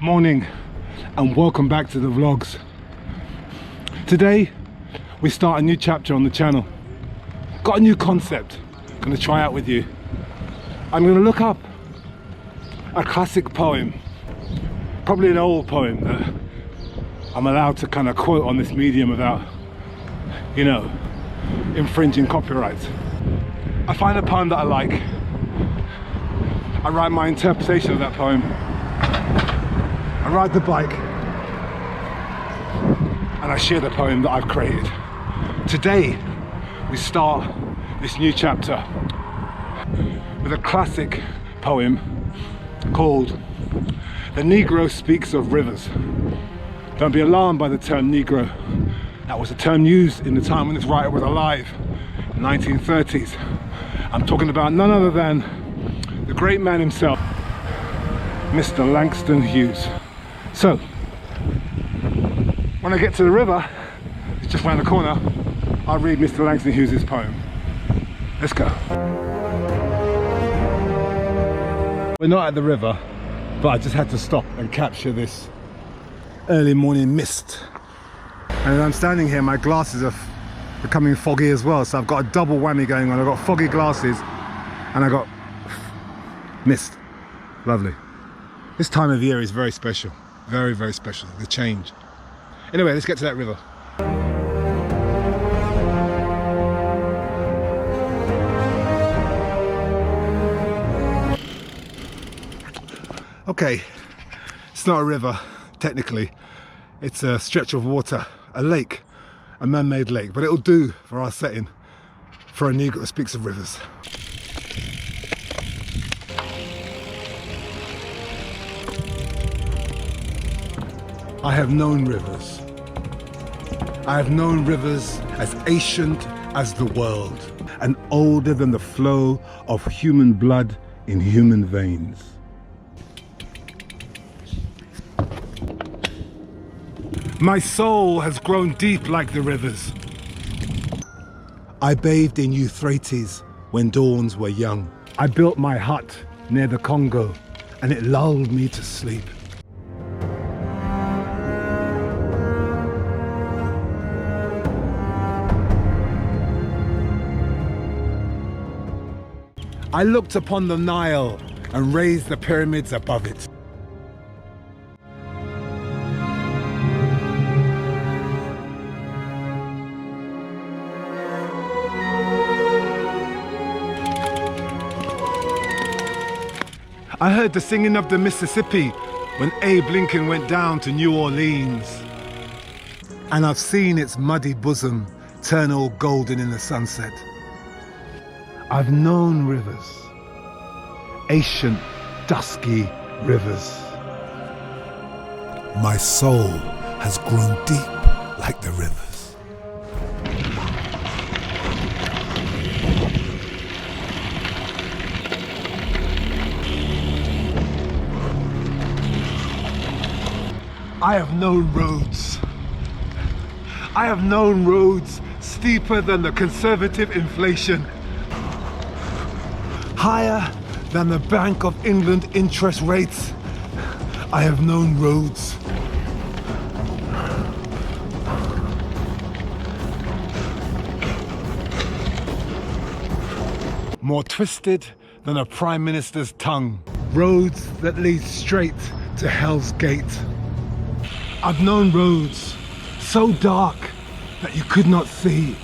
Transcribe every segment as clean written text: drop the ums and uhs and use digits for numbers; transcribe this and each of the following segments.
Morning and welcome back to the vlogs. Today we start a new chapter on the channel. Got a new concept I'm going to try out with you. I'm going to look up a classic poem, probably an old poem that I'm allowed to kind of quote on this medium without, you know, infringing copyright. I find a poem that I like, I write my interpretation of that poem, I ride the bike, and I share the poem that I've created. Today we start this new chapter with a classic poem called "The Negro Speaks of Rivers." Don't be alarmed by the term Negro. That was a term used in the time when this writer was alive, in the 1930s. I'm talking about none other than the great man himself, Mr. Langston Hughes. So, when I get to the river, it's just around the corner, I'll read Mr. Langston Hughes' poem. Let's go. We're not at the river, but I just had to stop and capture this early morning mist. And as I'm standing here, my glasses are becoming foggy as well, so I've got a double whammy going on. I've got foggy glasses and I've got mist. Lovely. This time of year is very special. Very, very special, the change. Anyway, let's get to that river. Okay, it's not a river, technically. It's a stretch of water, a lake, a man-made lake, but it'll do for our setting for a Negro that speaks of rivers. I have known rivers. I have known rivers as ancient as the world and older than the flow of human blood in human veins. My soul has grown deep like the rivers. I bathed in Euphrates when dawns were young. I built my hut near the Congo and it lulled me to sleep. I looked upon the Nile and raised the pyramids above it. I heard the singing of the Mississippi when Abe Lincoln went down to New Orleans. And I've seen its muddy bosom turn all golden in the sunset. I've known rivers, ancient, dusky rivers. My soul has grown deep like the rivers. I have known roads. I have known roads steeper than the conservative inflation, higher than the Bank of England interest rates. I have known roads. More twisted than a Prime Minister's tongue. Roads that lead straight to Hell's Gate. I've known roads so dark that you could not see.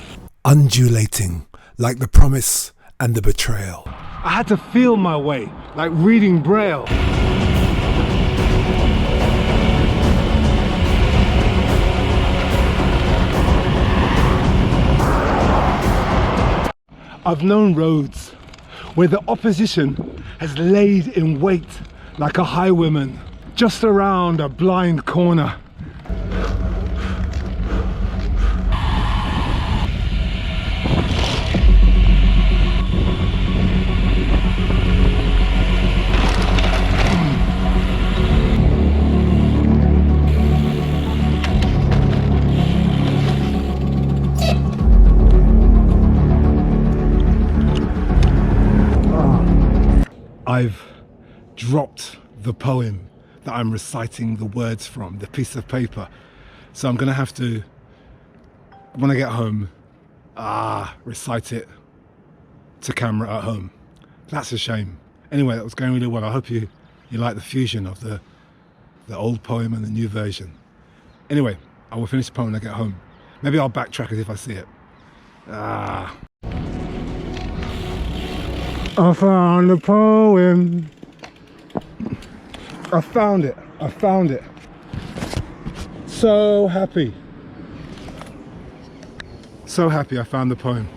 Undulating like the promise and the betrayal. I had to feel my way, like reading Braille. I've known roads where the opposition has laid in wait like a highwayman just around a blind corner. I've dropped the poem that I'm reciting the words from, the piece of paper. So I'm gonna have to, when I get home, recite it to camera at home. That's a shame. Anyway, that was going really well. I hope you like the fusion of the old poem and the new version. Anyway, I will finish the poem when I get home. Maybe I'll backtrack it if I see it. I found the poem. I found it. I found it. So happy. So happy I found the poem.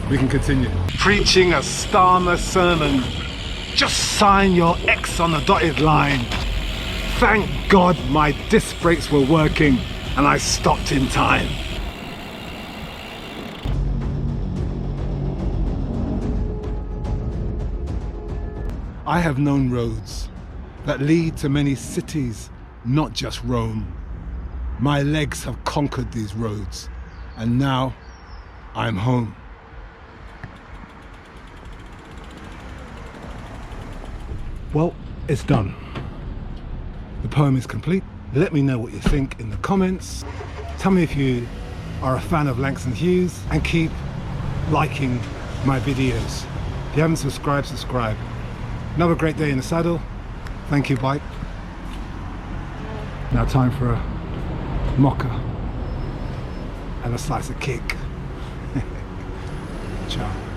We can continue. Preaching a starless sermon. Just sign your X on the dotted line. Thank God my disc brakes were working and I stopped in time. I have known roads that lead to many cities, not just Rome. My legs have conquered these roads, and now I'm home. Well, it's done. The poem is complete. Let me know what you think in the comments. Tell me if you are a fan of Langston Hughes, and keep liking my videos. If you haven't subscribed, subscribe. Another great day in the saddle. Thank you, bike. Now time for a mocha and a slice of cake. Ciao.